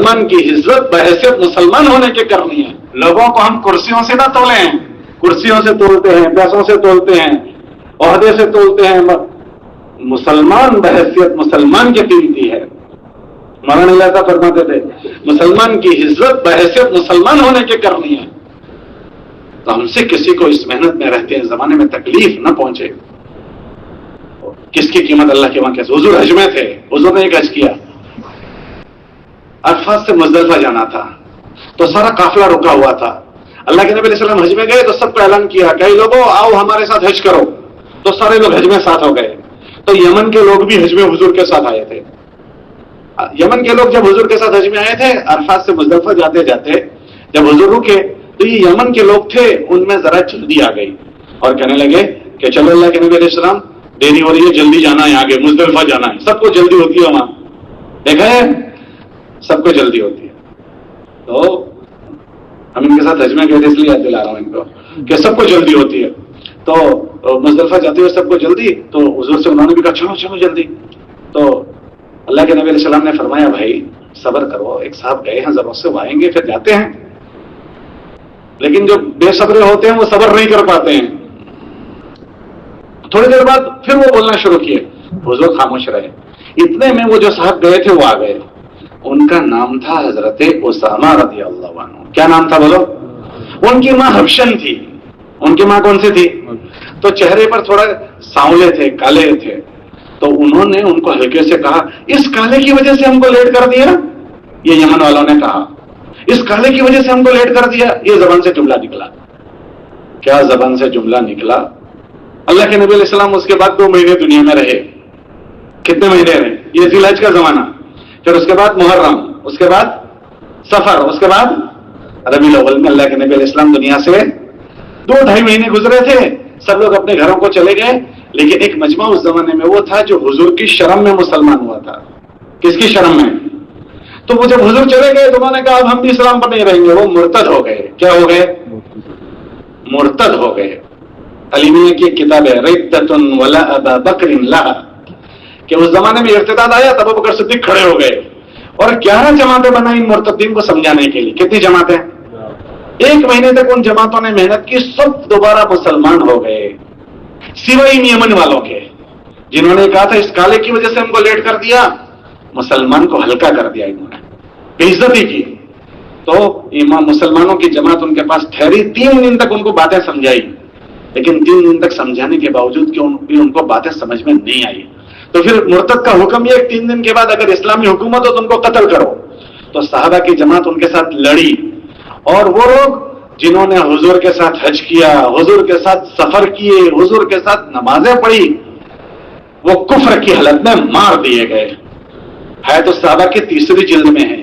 مسلمان کی عزت بحیثیت مسلمان ہونے کے کرنی ہے. لوگوں کو ہم کرسیوں سے نہ تولیں، کرسیوں سے تولتے ہیں، پیسوں سے تولتے ہیں، عہدے سے تولتے ہیں. مسلمان بحیثیت مسلمان کی قیمتی ہے. مولانا اللہ فرماتے تھے مسلمان کی عزت بحیثیت مسلمان ہونے کے کرنی ہے. تو ہم سے کسی کو اس محنت میں رہتے ہیں زمانے میں تکلیف نہ پہنچے. کس کی قیمت اللہ کے وہاں کیسے؟ حضور حج میں تھے، حضور نے ایک حج کیا. عرفات سے مزدلفہ جانا تھا تو سارا قافلہ رکا ہوا تھا. اللہ کے نبی علیہ السلام حج میں گئے تو سب کو اعلان کیا کئی لوگوں آؤ ہمارے ساتھ حج کرو. تو سارے لوگ حج میں ساتھ ہو گئے. تو یمن کے لوگ بھی حج میں حضور کے ساتھ آئے تھے. یمن کے لوگ جب حضور کے ساتھ حج میں آئے تھے، عرفات سے مزدلفہ جاتے جاتے جب حضور رکے تو یہ یمن کے لوگ تھے، ان میں ذرا جلدی آ گئی اور کہنے لگے کہ چلو اللہ کے نبی علیہ السلام دیری ہو رہی ہے، جلدی جانا ہے، آگے مزدلفہ جانا ہے. سب کو جلدی ہوتی ہے وہاں، دیکھا ہے سب کو جلدی ہوتی ہے. تو ہم ان کے ساتھ حج میں گئے تھے اس لیے یاد دلا رہا ہوں ان کو کہ سب کو جلدی ہوتی ہے. تو مزدلفہ جاتے ہوئے سب کو جلدی، تو حضور سے انہوں نے بھی کہا چلو چلو جلدی. تو اللہ کے نبی علیہ السلام نے فرمایا بھائی صبر کرو، ایک صاحب گئے ہیں ضرورت سے وہ آئیں گے پھر جاتے ہیں. لیکن جو بے صبرے ہوتے ہیں وہ صبر نہیں کر پاتے ہیں. تھوڑی دیر بعد پھر وہ بولنا شروع کیے، حضور خاموش رہے. اتنے میں وہ جو صاحب گئے تھے وہ آ گئے. ان کا نام تھا حضرت اسامہ رضی اللہ عنہ. کیا نام تھا بولو؟ ان کی ماں حبشن تھی. ان کی ماں کون سی تھی؟ تو چہرے پر تھوڑا سانولے تھے، کالے تھے. تو انہوں نے ان کو ہلکے سے کہا اس کالے کی وجہ سے ہم کو لیٹ کر دیا. یہ یمن والوں نے کہا اس کالے کی وجہ سے ہم کو لیٹ کر دیا. یہ زبان سے جملہ نکلا. کیا زبان سے جملہ نکلا؟ اللہ کے نبی علیہ السلام اس کے بعد 2 مہینے دنیا میں رہے. کتنے مہینے رہے؟ یہ ذی الحج کا زمانہ، پھر اس کے بعد محرم، اس کے بعد سفر، اس کے بعد ربیع الاول میں اللہ کے نبی علیہ السلام دنیا سے 2-2.5 مہینے گزرے تھے. سب لوگ اپنے گھروں کو چلے گئے. لیکن ایک مجمع اس زمانے میں وہ تھا جو حضور کی شرم میں مسلمان ہوا تھا. کس کی شرم میں؟ تو وہ جب حضور چلے گئے تو انہوں نے کہا اب ہم بھی اسلام پر نہیں رہیں گے. وہ مرتد ہو گئے. کیا ہو گئے؟ مرتد ہو گئے. علی میاں کی ایک کتاب ہے ردۃ ولا ابا بکر لها، کہ اس زمانے میں ارتداد آیا تب ابو بکر صدیق کھڑے ہو گئے اور 11 جماعتیں بنائی ان مرتدین کو سمجھانے کے لیے. کتنی جماعتیں؟ 1 مہینے تک ان جماعتوں نے محنت کی، سب دوبارہ مسلمان ہو گئے سوائے ان یمن والوں کے جنہوں نے کہا تھا اس کالے کی وجہ سے ہم کو لیٹ کر دیا. مسلمان کو ہلکا کر دیا انہوں نے، بے عزتی کی. تو امام مسلمانوں کی جماعت ان کے پاس ٹھہری. 3 دن تک ان کو باتیں سمجھائی، لیکن 3 دن تک سمجھانے کے باوجود کہ ان کو باتیں سمجھ میں نہیں آئی. تو پھر مرتد کا حکم یہ 3 دن کے بعد اگر اسلامی حکومت ہو تو ان کو قتل کرو. تو صحابہ کی جماعت ان کے ساتھ لڑی. اور وہ لوگ جنہوں نے حضور کے ساتھ حج کیا، حضور کے ساتھ سفر کیے، حضور کے ساتھ نمازیں پڑھی، وہ کفر کی حالت میں مار دیے گئے. ہے تو صحابہ کی 3ری جلد میں ہے.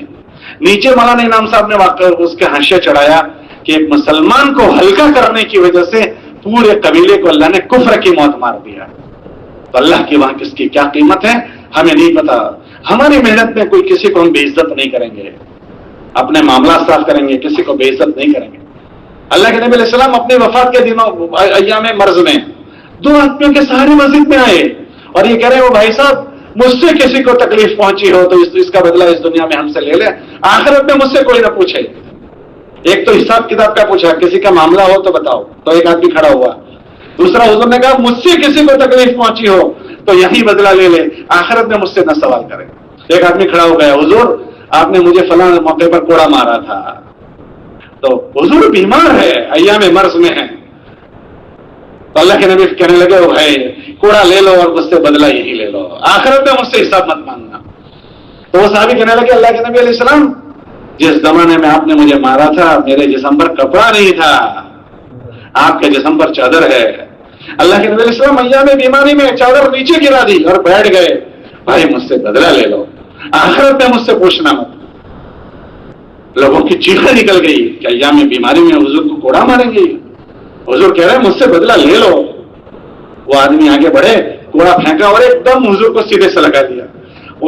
نیچے مولانا انعام صاحب نے واقع اس کے حاشیہ چڑھایا کہ ایک مسلمان کو ہلکا کرنے کی وجہ سے پورے قبیلے کو اللہ نے کفر کی موت مار دیا. تو اللہ کی وہاں کس کی کیا قیمت ہے ہمیں نہیں پتا. ہماری محنت میں کوئی کسی کو ہم بے عزت نہیں کریں گے، اپنے معاملات صاف کریں گے، کسی کو بے عزت نہیں کریں گے. اللہ کے نبی علیہ السلام اپنے وفات کے دنوں ایام مرض میں 2 آدمیوں کے سہارے مسجد میں آئے اور یہ کہہ رہے وہ بھائی صاحب مجھ سے کسی کو تکلیف پہنچی ہو تو اس کا بدلہ اس دنیا میں ہم سے لے لے، آخرت میں مجھ سے کوئی نہ پوچھے. ایک تو حساب کتاب کا پوچھا، کسی کا معاملہ ہو تو بتاؤ. تو ایک آدمی کھڑا ہوا. دوسرا حضور نے کہا مجھ سے کسی کو تکلیف پہنچی ہو تو یہی بدلہ لے لے، آخرت میں مجھ سے نہ سوال کرے. ایک آدمی کھڑا ہو گیا، حضور آپ نے مجھے فلاں موقع پر کوڑا مارا تھا. تو حضور بیمار ہے، ایام مرض میں ہے. تو اللہ کے نبی کہنے لگے وہ ہے کوڑا لے لو اور مجھ سے بدلہ یہی لے لو، آخرت میں مجھ سے حساب مت مانگنا. تو وہ صحابی کہنے لگے اللہ کے نبی علیہ السلام جس زمانے میں آپ نے مجھے مارا تھا میرے جسم پر کپڑا نہیں تھا، آپ کے جسم پر چادر ہے. اللہ کے نبی علیہ السلام ایام بیماری میں چادر نیچے گرا دی اور بیٹھ گئے. بھائی مجھ سے بدلہ لے لو، آخرت میں مجھ سے پوچھنا مت. لوگوں کی چیخیں نکل گئی کہ ایام بیماری میں حضور کو کوڑا ماریں گے. حضور کہہ رہے ہیں مجھ سے بدلہ لے لو. وہ آدمی آگے بڑھے، کوڑا پھینکا اور ایک دم حضور کو سیدھے سے لگا دیا.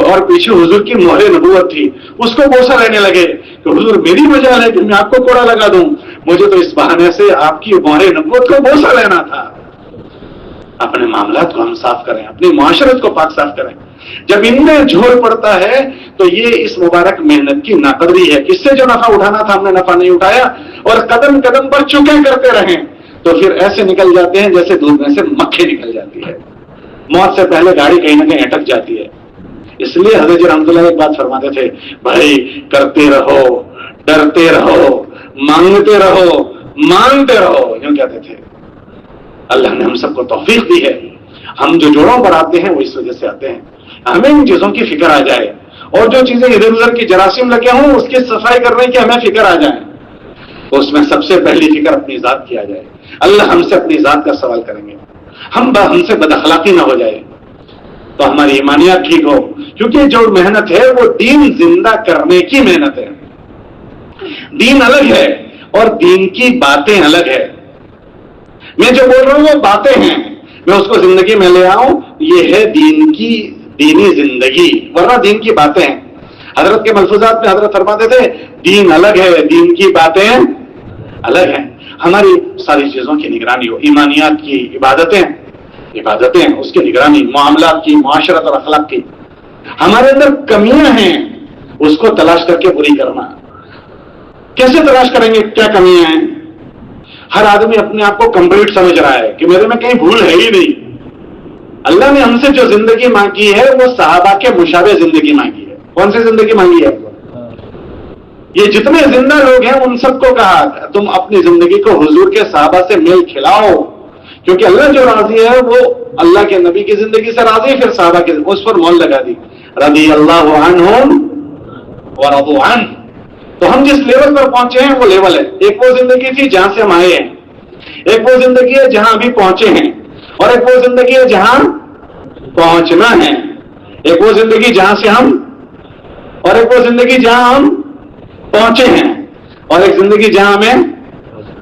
اور پیچھے حضور کی مہر نبوت تھی، اس کو بوسہ لینے لگے کہ حضور میری مجال ہے کہ میں آپ کو کوڑا لگا دوں، مجھے تو اس بہانے سے آپ کی مہر نبوت کو بوسہ لینا تھا. اپنے معاملات کو ہم صاف کریں، اپنی معاشرت کو پاک صاف کریں. جب ان میں جھول پڑتا ہے تو یہ اس مبارک محنت کی ناقدری ہے. اس سے جو نفع اٹھانا تھا ہم نے نفع نہیں اٹھایا اور قدم قدم پر چکے کرتے رہیں تو پھر ایسے نکل جاتے ہیں جیسے دودھ میں سے مکھی نکل جاتی ہے. موت سے پہلے گاڑی کہیں نہ کہیں اٹک جاتی ہے. اس لیے حضرت جی رحمۃ اللہ ایک بات فرماتے تھے, بھائی کرتے رہو, ڈرتے رہو, مانگتے رہو, مانگتے رہو, یوں کہتے تھے. اللہ نے ہم سب کو توفیق دی ہے. ہم جو جوڑوں پر آتے ہیں وہ اس وجہ سے آتے ہیں ہمیں ان چیزوں کی فکر آ جائے, اور جو چیزیں ادھر ادھر کی جراثیم لگے ہوں اس کی صفائی کرنے کی ہمیں فکر آ جائے. تو اس میں سب سے پہلی فکر اپنی ذات کی آ جائے. اللہ ہم سے اپنی ذات کا سوال کریں گے, ہم سے بد اخلاقی نہ ہو جائے, تو ہماری ایمانیات ٹھیک ہو. کیونکہ جو محنت ہے وہ دین زندہ کرنے کی محنت ہے. دین الگ ہے اور دین کی باتیں الگ ہے. میں جو بول رہا ہوں وہ باتیں ہیں, میں اس کو زندگی میں لے آؤں, یہ ہے دین کی دینی زندگی, ورنہ دین کی باتیں ہیں. حضرت کے ملفوظات میں حضرت فرماتے تھے دین الگ ہے, دین کی باتیں الگ ہیں. ہماری ساری چیزوں کی نگرانی ہو, ایمانیات کی, عبادتیں اس کی نگرانی, معاملات کی, معاشرت اور اخلاق کی. ہمارے اندر کمیاں ہیں اس کو تلاش کر کے پوری کرنا. کیسے تلاش کریں گے کیا کمیاں ہیں؟ ہر آدمی اپنے آپ کو کمپلیٹ سمجھ رہا ہے کہ میرے میں کہیں بھول ہے ہی نہیں. اللہ نے ہم سے جو زندگی مانگی ہے وہ صحابہ کے مشابہ زندگی مانگی ہے. کون سی زندگی مانگی ہے؟ یہ جتنے زندہ لوگ ہیں ان سب کو کہا تم اپنی زندگی کو حضور کے صحابہ سے میل کھلاؤ, کیونکہ اللہ جو راضی ہے وہ اللہ کے نبی کی زندگی سے راضی ہے, پھر صحابہ کی اس پر مول لگا دی, رضی اللہ عنہم ورضوا عنہ. تو ہم جس لیول پر پہنچے ہیں وہ لیول ہے. ایک وہ زندگی تھی جہاں سے ہم آئے ہیں, ایک وہ زندگی ہے جہاں ابھی پہنچے ہیں, اور ایک وہ زندگی ہے جہاں پہنچنا ہے. ایک وہ زندگی جہاں سے ہم, اور ایک وہ زندگی جہاں ہم پہنچے ہیں, اور ایک زندگی جہاں ہمیں,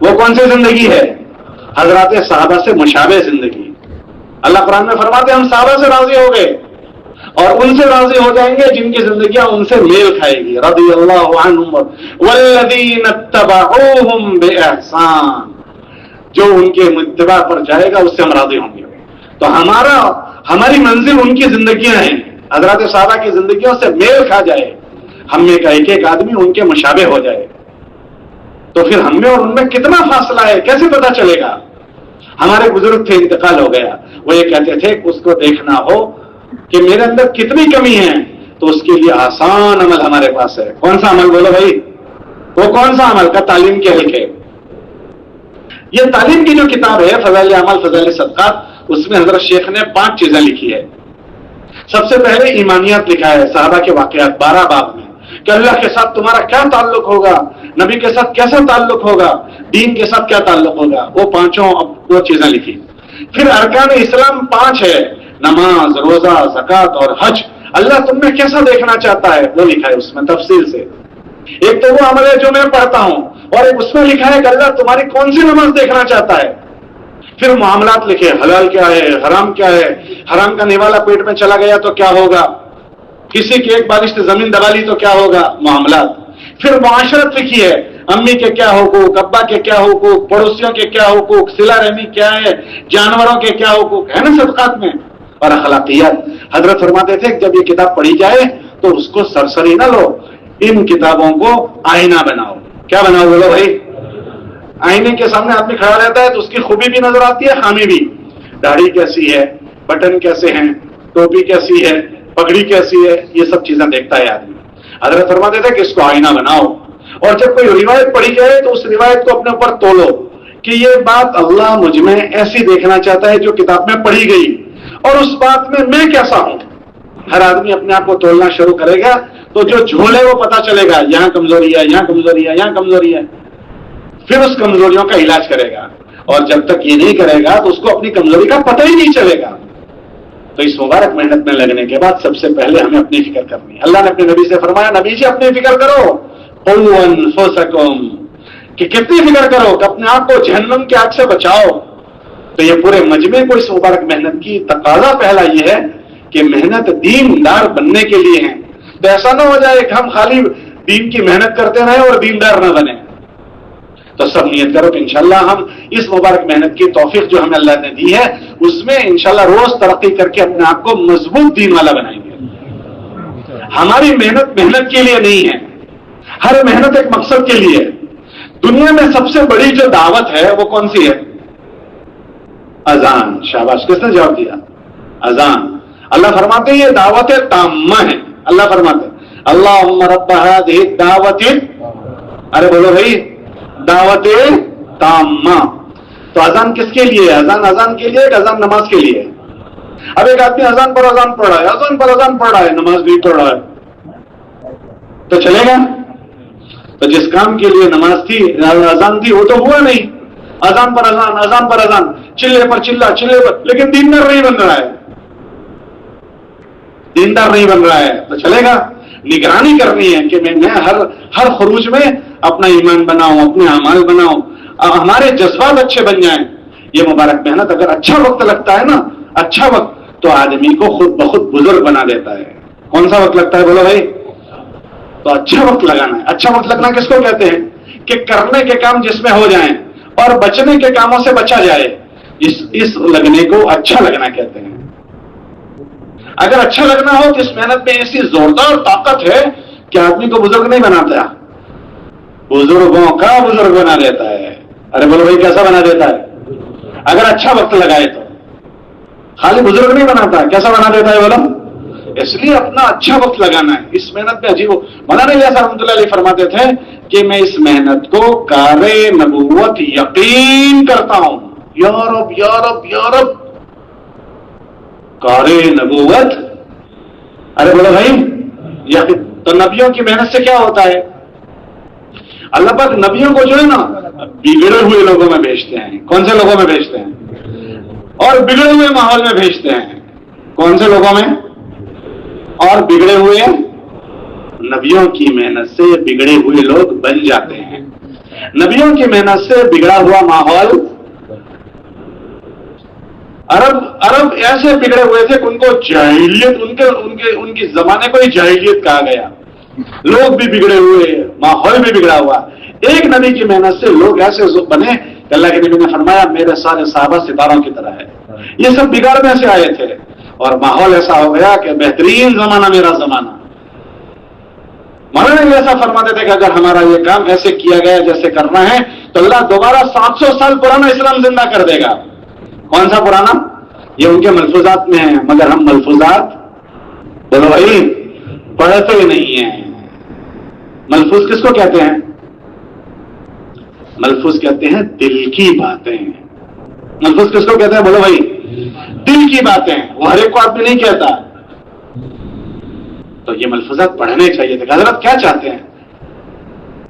وہ کون سی زندگی ہے؟ حضرات صحابہ سے مشابہ زندگی. اللہ قرآن میں فرماتے ہیں ہم صحابہ سے راضی ہو گئے اور ان سے راضی ہو جائیں گے جن کی زندگیاں ان سے میل کھائے گی. رضی اللہ عنہم والذین اتبعوہم بإحسان, جو ان کے اتباع پر جائے گا اس سے ہم راضی ہوں گے. تو ہماری منزل ان کی زندگیاں ہیں, حضرات صحابہ کی زندگیوں سے میل کھا جائے, ہم میں کا ایک ایک آدمی ان کے مشابہ ہو جائے, تو پھر ہم میں اور ان میں کتنا فاصلہ ہے کیسے پتا چلے گا؟ ہمارے بزرگ تھے, انتقال ہو گیا, وہ یہ کہتے تھے اس کو دیکھنا ہو کہ میرے اندر کتنی کمی ہے تو اس کے لیے آسان عمل ہمارے پاس ہے. کون سا عمل بولو بھائی؟ وہ کون سا عمل؟ کا تعلیم کے حلقے. یہ تعلیم کی جو کتاب ہے فضائل اعمال فضائل صدقات, اس میں حضرت شیخ نے 5 چیزیں لکھی ہے. سب سے پہلے ایمانیات لکھا ہے, صحابہ کے واقعات 12 باب میں, کہ اللہ کے ساتھ تمہارا کیا تعلق ہوگا, نبی کے ساتھ کیسا تعلق ہوگا, دین کے ساتھ کیا تعلق ہوگا, وہ 5 چیزیں لکھی. پھر ارکان اسلام 5 ہے, نماز, روزہ, زکات اور حج. اللہ تم میں کیسا دیکھنا چاہتا ہے وہ لکھا ہے اس میں تفصیل سے. ایک تو وہ عمل ہے جو میں پڑھتا ہوں, اور ایک اس میں لکھا ہے کہ اللہ تمہاری کون سی نماز دیکھنا چاہتا ہے. پھر معاملات لکھے, حلال کیا ہے, حرام کیا ہے, حرام کا نوالا پیٹ میں چلا گیا تو کیا ہوگا, کسی کی ایک بارش سے زمین دبا لی تو کیا ہوگا, معاملات. پھر معاشرت لکھی ہے, امی کے کیا حقوق, ابا کے کیا حقوق, پڑوسیوں کے کیا حقوق, صلہ رحمی کیا ہے, جانوروں کے کیا حقوق ہے نا صدقات میں, اور اخلاقیات. حضرت فرماتے تھے جب یہ کتاب پڑھی جائے تو اس کو سرسری نہ لو, ان کتابوں کو آئینہ بناؤ. کیا بناؤ بولو بھائی؟ آئینے کے سامنے آدمی کھڑا رہتا ہے تو اس کی خوبی بھی نظر آتی ہے, خامی بھی. داڑھی کیسی ہے, بٹن کیسے ہیں, ٹوپی کیسی ہے, پگڑی کیسی ہے, یہ سب چیزیں دیکھتا ہے آدمی. حضرت فرماتے تھے کہ اس کو آئینہ بناؤ, اور جب کوئی روایت پڑھی جائے تو اس روایت کو اپنے اوپر تولو کہ یہ بات اللہ مجھ میں ایسی دیکھنا چاہتا ہے جو کتاب میں پڑھی گئی, اور اس بات میں کیسا ہوں. ہر آدمی اپنے آپ کو تولنا شروع کرے گا تو جو جھول ہے وہ پتا چلے گا, یہاں کمزوری ہے, یہاں کمزوری ہے, یہاں کمزوری ہے. پھر اس کمزوریوں کا علاج کرے گا, اور جب تک یہ نہیں کرے گا تو اس کو اپنی کمزوری کا پتہ ہی نہیں چلے گا. تو اس مبارک محنت میں لگنے کے بعد سب سے پہلے ہمیں اپنی فکر کرنی ہے. اللہ نے اپنے نبی سے فرمایا, نبی جی اپنی فکر کرو, قوا انفسکم, کہ کتنی فکر کرو کہ اپنے آپ کو جہنم کی آگ سے بچاؤ. تو یہ پورے مجمع کو اس مبارک محنت کی تقاضا پہلا یہ ہے کہ محنت دیندار بننے کے لیے ہے. تو ایسا نہ ہو جائے کہ ہم خالی دین کی محنت کرتے رہیں اور دیندار نہ بنے. تو سب نیت کرو کہ انشاءاللہ ہم اس مبارک محنت کی توفیق جو ہمیں اللہ نے دی ہے اس میں انشاءاللہ روز ترقی کر کے اپنے آپ کو مضبوط دین والا بنائیں گے. ہماری محنت محنت کے لیے نہیں ہے، ہر محنت ایک مقصد کے لیے ہے۔ دنیا میں سب سے بڑی جو دعوت ہے وہ کون سی ہے؟ اذان۔ شاباش، کس نے جواب دیا؟ اذان۔ اللہ فرماتے ہیں یہ دعوت تامہ ہے۔ اللہ فرماتے ہیں اللہم رب ہذہ الدعوت، ارے بولو بھائی، دعوت تامہ۔ تو اذان کس کے لیے ہے؟ اذان کے لیے، اذان نماز کے لیے۔ اب ایک آدمی اذان پر اذان پڑھ رہا ہے، اذان پر اذان پڑھ رہا ہے، نماز بھی پڑھ رہا ہے، تو چلے گا؟ تو جس کام کے لیے نماز تھی، اذان تھی، وہ تو ہوا نہیں۔ اذان پر اذان، اذان پر اذان، چلے پر چلا، چلے پر، لیکن دیندار نہیں بن رہا ہے، دیندار نہیں بن رہا ہے، تو چلے گا؟ نگرانی کرنی ہے کہ میں ہر خروج میں اپنا ایمان بناؤں، اپنے اعمال بناؤں، ہمارے جذبات اچھے بن جائیں۔ یہ مبارک محنت اگر اچھا وقت لگتا ہے نا، اچھا وقت، تو آدمی کو خود بخود بزرگ بنا دیتا ہے۔ کون سا وقت لگتا ہے بولو بھائی؟ تو اچھا وقت لگانا ہے۔ اچھا وقت لگنا کس کو کہتے ہیں؟ کہ کرنے کے کام جس میں ہو جائیں اور بچنے کے کاموں سے بچا جائے، اس لگنے کو اچھا لگنا کہتے ہیں۔ اگر اچھا لگنا ہو تو اس محنت میں ایسی زوردار طاقت ہے کہ آدمی کو بزرگ نہیں بناتا، بزرگوں کا بزرگ بنا دیتا ہے۔ ارے بولو بھائی، کیسا بنا دیتا ہے؟ اگر اچھا وقت لگائے تو خالی بزرگ نہیں بناتا، کیسا بنا دیتا ہے بولو؟ اس لیے اپنا اچھا وقت لگانا ہے۔ اس محنت میں عجیب مولانا الیاس رحمۃ اللہ علیہ فرماتے تھے کہ میں اس محنت کو کار نبوت یقین کرتا ہوں۔ یا رب یا رب یا رب، کار نبوت، ارے بولو بھائی یقین۔ تو نبیوں کی محنت سے کیا ہوتا ہے؟ اللہ پاک نبیوں کو جو ہے نا بگڑے ہوئے لوگوں میں بھیجتے ہیں۔ کون سے لوگوں میں بھیجتے ہیں؟ اور بگڑے ہوئے ماحول میں بھیجتے ہیں۔ کون سے لوگوں میں؟ اور بگڑے ہوئے نبیوں کی محنت سے بگڑے ہوئے لوگ بن جاتے ہیں۔ نبیوں کی محنت سے بگڑا ہوا ماحول، عرب ایسے بگڑے ہوئے تھے کہ ان کو جاہلیت، ان کے زمانے کو ہی جاہلیت کہا گیا۔ لوگ بھی بگڑے ہوئے، ماحول بھی بگڑا ہوا۔ ایک نبی کی محنت سے لوگ ایسے بنے کہ اللہ کے نبی نے فرمایا میرے سارے صحابہ ستاروں کی طرح ہے۔ یہ سب بگاڑنے سے آئے تھے اور ماحول ایسا ہو گیا کہ بہترین زمانہ میرا زمانہ۔ مولانا ایسا فرماتے تھے کہ اگر ہمارا یہ کام ایسے کیا گیا جیسے کرنا ہے تو اللہ دوبارہ 700 سال پرانا اسلام زندہ کر دے گا۔ کون سا پرانا؟ یہ ان کے ملفوظات میں ہے، مگر ہم ملفوظات بولو بھائی پڑھتے ہی نہیں ہیں۔ ملفوظ کس کو کہتے ہیں؟ ملفوظ کہتے ہیں دل کی باتیں۔ ملفوظ کس کو کہتے ہیں بولو بھائی؟ دل کی باتیں۔ وہ ہر ایک کو آدمی نہیں کہتا۔ تو یہ ملفوظات پڑھنے چاہیے تھے۔ حضرت کیا چاہتے ہیں؟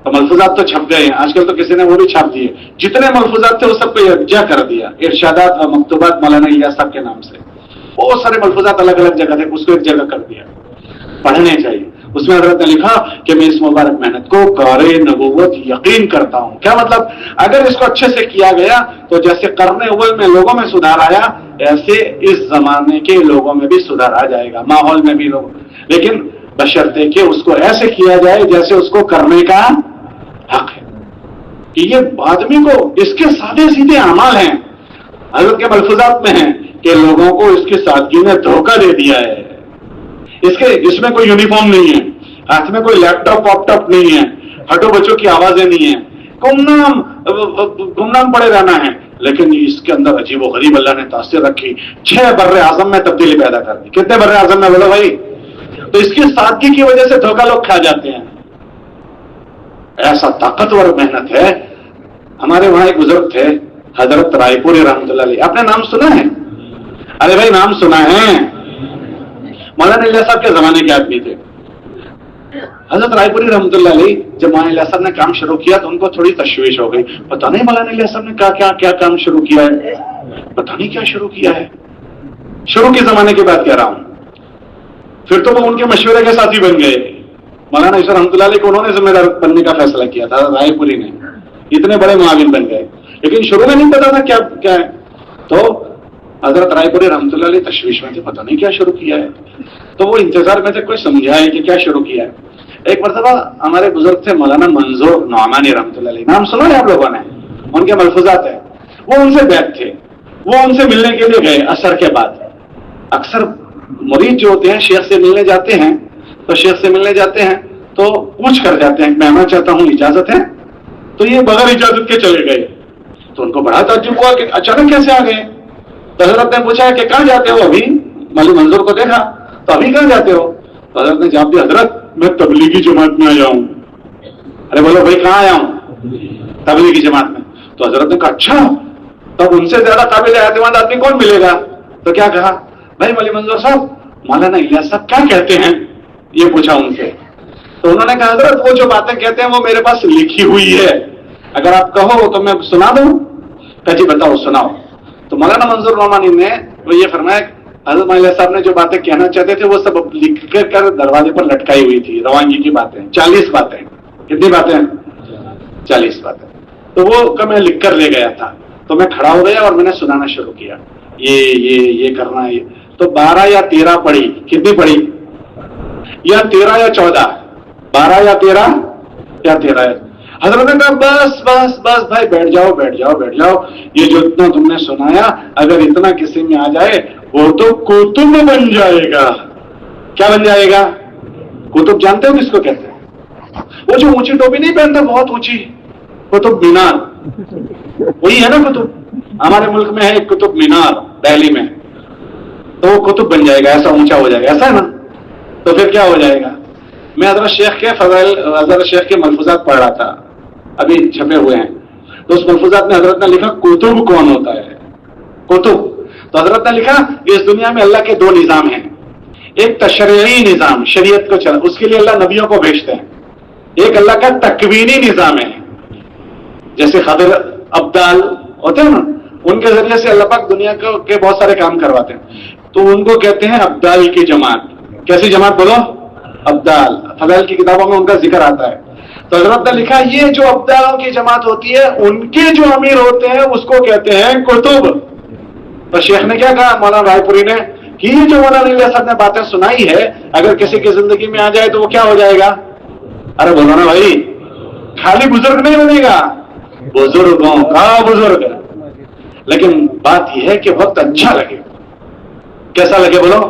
تو ملفوظات تو چھپ گئے ہیں، آج کل تو کسی نے وہ بھی چھاپ دیے۔ جتنے ملفوظات تھے وہ سب کو یکجا کر دیا، ارشادات و مکتوبات مولانا الیاس صاحب کے نام سے۔ بہت سارے ملفوظات الگ الگ جگہ تھے، اس کو ایک جگہ کر دیا۔ پڑھنے چاہیے۔ اس میں حضرت نے لکھا کہ میں اس مبارک محنت کو کار نبوت یقین کرتا ہوں۔ کیا مطلب؟ اگر اس کو اچھے سے کیا گیا تو جیسے کرنے اول میں لوگوں میں سدھار آیا، ایسے اس زمانے کے لوگوں میں بھی سدھار آ جائے گا، ماحول میں بھی لوگ، لیکن بشرطے کہ اس کو ایسے کیا جائے جیسے اس کو کرنے کا حق ہے۔ کہ یہ آدمی کو اس کے سادے سیدھے اعمال ہیں، حضرت کے ملفوظات میں ہیں کہ لوگوں کو اس کی سادگی نے دھوکہ دے دیا ہے۔ اس میں کوئی یونیفارم نہیں ہے، ہاتھ میں کوئی لیپ ٹاپ واپ ٹاپ نہیں ہے، ہٹو بچوں کی آوازیں نہیں ہیں، گمنام پڑے رہنا ہے، لیکن اس کے اندر عجیب و غریب اللہ نے تاثیر رکھی۔ 6 بر اعظم میں تبدیلی پیدا کر دی۔ کتنے بر اعظم میں بولو بھائی؟ تو اس کی سادگی کی وجہ سے دھوکہ لوگ کھا جاتے ہیں۔ ایسا طاقتور محنت ہے۔ ہمارے وہاں ایک بزرگ تھے حضرت رائے پوری رحمۃ اللہ علیہ، آپ نے نام سنا ہے؟ ارے بھائی نام سنا ہے؟ مولانا الیاس صاحب کے زمانے کے آدمی تھے حضرت رائے پوری رحمۃ اللہ علیہ۔ جب مولانا الیاس صاحب نے کام شروع کیا تو ان کو تھوڑی تشویش ہو گئی، پتہ نہیں مولانا الیاس صاحب نے کیا کام شروع کیا ہے، پتہ نہیں کیا شروع کیا ہے۔ شروع کے زمانے کی بات کہہ رہا ہوں۔ پھر تو وہ ان کے مشورے کے ساتھی بن گئے۔ مولانا عیسیٰ رحمۃ اللہ علیہ کو انہوں نے ذمہ دار بننے کا فیصلہ کیا تھا، رائے پوری نے، اتنے بڑے معاون بن گئے، لیکن شروع میں نہیں پتا تھا کیا ہے۔ تو حضرت رائے پوری رحمۃ اللہ علیہ تشویش میں تھے، پتہ نہیں کیا شروع کیا ہے۔ تو وہ انتظار میں تھے کوئی سمجھائے کہ کیا شروع کیا ہے۔ ایک مرتبہ ہمارے بزرگ تھے مولانا منظور نعمانی رحمۃ اللہ علیہ، نام سنا ہے آپ لوگوں نے؟ ان کے ملفوظات ہیں، وہ ان سے بیٹھ تھے، وہ ان سے ملنے کے لیے گئے عصر کے بعد۔ اکثر مرید جو ہوتے ہیں شیخ سے ملنے جاتے ہیں تو تو شیخ سے ملنے جاتے ہیں تو پوچھ کر جاتے ہیں میں آنا چاہتا ہوں، اجازت ہے؟ تو یہ بغیر اجازت کے چلے گئے. تو ان کو بڑا تعجب ہوا کہ اچانک کیسے آ گئے. تو حضرت نے پوچھا کہ کہاں جاتے ہو؟ ابھی مولوی منظور کو دیکھا تو ابھی کہاں جاتے ہو؟ تو حضرت نے جواب دیا حضرت میں تبلیغی جماعت میں آیا ہوں. ارے بولو بھائی کہاں آیا ہوں؟ تبلیغی جماعت میں. تو حضرت نے کہا اچھا تب ان سے زیادہ قابل اعتماد آدمی کون ملے گا؟ تو کیا کہا بھائی مولوی منظور صاحب مولانا الیاس صاحب کیا کہتے ہیں، یہ پوچھا ان سے. تو انہوں نے کہا حضرت وہ جو باتیں کہتے ہیں وہ میرے پاس لکھی ہوئی ہے، اگر آپ کہو تو میں سنا دوں. کہ جی بتاؤ سناؤ. تو مولانا منظور نعمانی نے وہ یہ فرمایا حضرت مولانا صاحب نے جو باتیں کہنا چاہتے تھے وہ سب لکھ کر دروازے پر لٹکائی ہوئی تھی، روانگی کی باتیں 40 باتیں. کتنی باتیں؟ 40 باتیں. تو وہ میں لکھ کر لے گیا تھا. تو میں کھڑا ہو گیا اور میں نے سنانا شروع کیا یہ کرنا. یہ تو 12 یا 13 پڑھی. کتنی پڑھی؟ یا 13 یا 14؟ 12 یا 13 یا 13. حضرت نے کہا بس بس بس بھائی بیٹھ جاؤ بیٹھ جاؤ بیٹھ جاؤ. یہ جو اتنا تم نے سنایا اگر اتنا کسی میں آ جائے وہ تو کتب بن جائے گا. کیا بن جائے گا؟ کتب. جانتے ہو کس کو کہتے ہیں؟ وہ جو اونچی ٹوپی نہیں پہنتا بہت اونچی، قطب مینار، وہی ہے نا کتب. ہمارے ملک میں ہے ایک قطب مینار دہلی میں، تو وہ کتب بن جائے گا، ایسا اونچا ہو جائے گا. ایسا ہے نا؟ تو پھر کیا ہو جائے گا؟ میں حضرت شیخ کے فضائل حضرت شیخ کے ملفوظات پڑھ رہا تھا، ابھی چھپے ہوئے ہیں. تو اس ملفوظات میں حضرت نے لکھا کتب کون ہوتا ہے؟ کتب. تو حضرت نے لکھا اس دنیا میں اللہ کے 2 نظام ہیں. ایک تشریعی نظام، شریعت کو چلا، اس کے لیے اللہ نبیوں کو بھیجتے ہیں. ایک اللہ کا تکوینی نظام ہے، جیسے خضر ابدال ہوتے ہیں نا، ان کے ذریعے سے اللہ پاک دنیا کے بہت سارے کام کرواتے ہیں. تو ان کو کہتے ہیں ابدال کی جماعت. کیسی جماعت بولو؟ ابدال. فضائل کی کتابوں میں ان کا ذکر آتا ہے. تو حضرت نے لکھا یہ جو ابدالوں کی جماعت ہوتی ہے ان کے جو امیر ہوتے ہیں اس کو کہتے ہیں کتب. تو شیخ نے کیا کہا مولانا رائے پوری نے کہ یہ جو مولانا الیاس صاحب نے باتیں سنائی ہے اگر کسی کی زندگی میں آ جائے تو وہ کیا ہو جائے گا؟ ارے بولو نا بھائی، خالی بزرگ نہیں بنے گا، بزرگوں کا بزرگ. لیکن بات یہ ہے کہ وقت اچھا لگے. کیسا لگے بولو؟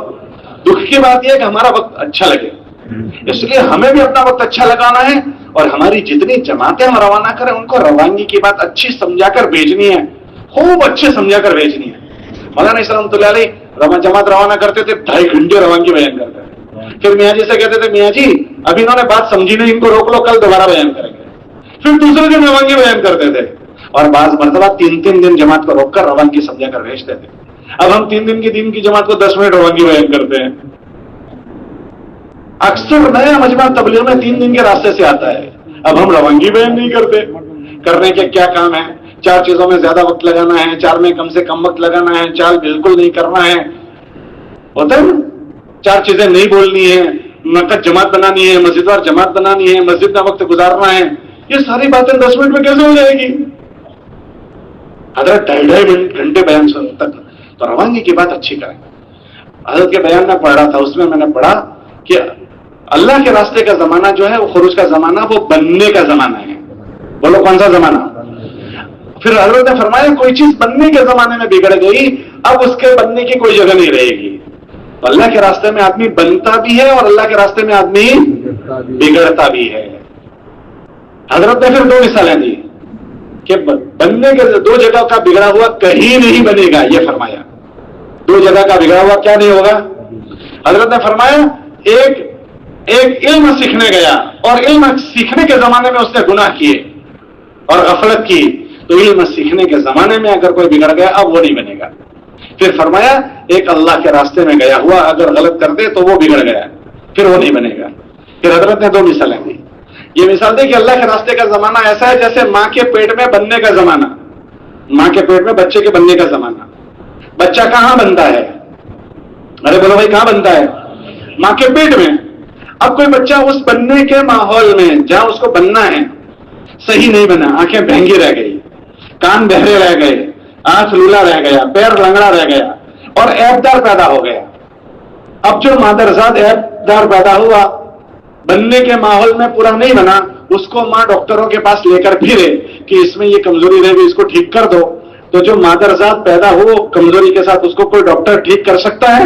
دکھ کی بات یہ ہے کہ ہمارا وقت اچھا لگے. اس لیے ہمیں بھی اپنا وقت اچھا لگانا ہے اور ہماری جتنی جماعتیں ہم روانہ کریں ان کو روانگی کی بات اچھی سمجھا کر بھیجنی ہے، خوب اچھے سمجھا کر بھیجنی ہے. مولانا رحمۃ اللہ علیہ جماعت روانہ کرتے تھے 2.5 گھنٹے روانگی بیان کرتے تھے. پھر میاں جی سے کہتے تھے میاں جی ابھی انہوں نے بات سمجھی نہیں، ان کو روک لو، کل دوبارہ بیان کریں گے. پھر دوسرے دن روانگی بیان کرتے تھے اور بعض مرتبہ 3 دن جماعت کو روک کر روانگی سمجھا کر بھیجتے تھے. اب ہم 3 دن کی دین کی جماعت کو 10 منٹ روانگی بیان کرتے ہیں. اکثر نیا مجمع تبلیغ میں 3 دن کے راستے سے آتا ہے. اب ہم روانگی بیان نہیں کرتے. کرنے کے کیا کام ہے؟ 4 چیزوں میں زیادہ وقت لگانا ہے، 4 میں کم سے کم وقت لگانا ہے، 4 بالکل نہیں کرنا ہے. ہوتا ہے نا؟ 4 چیزیں نہیں بولنی ہے، نقد جماعت بنانی ہے، مسجد وار جماعت بنانی ہے، مسجد میں وقت گزارنا ہے. یہ ساری باتیں 10 منٹ میں کیسے ہو جائے گی؟ حضرت 2.5 گھنٹے بیان تک. تو روانگی کی بات اچھی کریں. حضرت کے بیان میں پڑھ رہا تھا، اس میں نے پڑھا کہ اللہ کے راستے کا زمانہ جو ہے وہ خروج کا زمانہ، وہ بننے کا زمانہ ہے. بولو کون سا زمانہ؟ پھر حضرت نے فرمایا کوئی چیز بننے کے زمانے میں بگڑ گئی اب اس کے بننے کی کوئی جگہ نہیں رہے گی. تو اللہ کے راستے میں آدمی بنتا بھی ہے اور اللہ کے راستے میں آدمی بگڑتا بھی ہے. حضرت نے پھر 2 مثالیں دی کہ بننے کے 2 جگہ کا بگڑا ہوا کہیں نہیں بنے گا. یہ فرمایا 2 جگہ کا بگڑا ہوا کیا نہیں ہوگا. حضرت نے فرمایا ایک علم سیکھنے گیا اور علم سیکھنے کے زمانے میں اس نے گناہ کیے اور غفلت کی، تو علم سیکھنے کے زمانے میں اگر کوئی بگڑ گیا اب وہ نہیں بنے گا. پھر فرمایا ایک اللہ کے راستے میں گیا ہوا اگر غلط کر دے تو وہ بگڑ گیا، پھر وہ نہیں بنے گا. پھر حضرت نے 2 مثالیں دی. یہ مثال دی کہ اللہ کے راستے کا زمانہ ایسا ہے جیسے ماں کے پیٹ میں بننے کا زمانہ. ماں کے پیٹ میں بچے کے بننے کا زمانہ. بچہ کہاں بنتا ہے؟ ارے بولو بھائی کہاں بنتا ہے؟ ماں کے پیٹ میں. اب کوئی بچہ اس بننے کے ماحول میں جہاں اس کو بننا ہے صحیح نہیں بنا، آنکھیں بہنگی رہ گئی، کان بہرے رہ گئے، آنکھ لولا رہ گیا، پیر لنگڑا رہ گیا اور عیب دار پیدا ہو گیا. اب جو مادرزاد عیب دار پیدا ہوا، بننے کے ماحول میں پورا نہیں بنا، اس کو ماں ڈاکٹروں کے پاس لے کر پھرے کہ اس میں یہ کمزوری رہ گئی، اس کو ٹھیک کر دو. تو جو مادرزاد پیدا ہو کمزوری کے ساتھ، اس کو کوئی ڈاکٹر ٹھیک کر سکتا ہے؟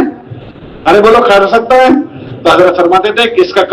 ارے بولو کر سکتا ہے؟ تو حضرت فرماتے تھے کہ اس کا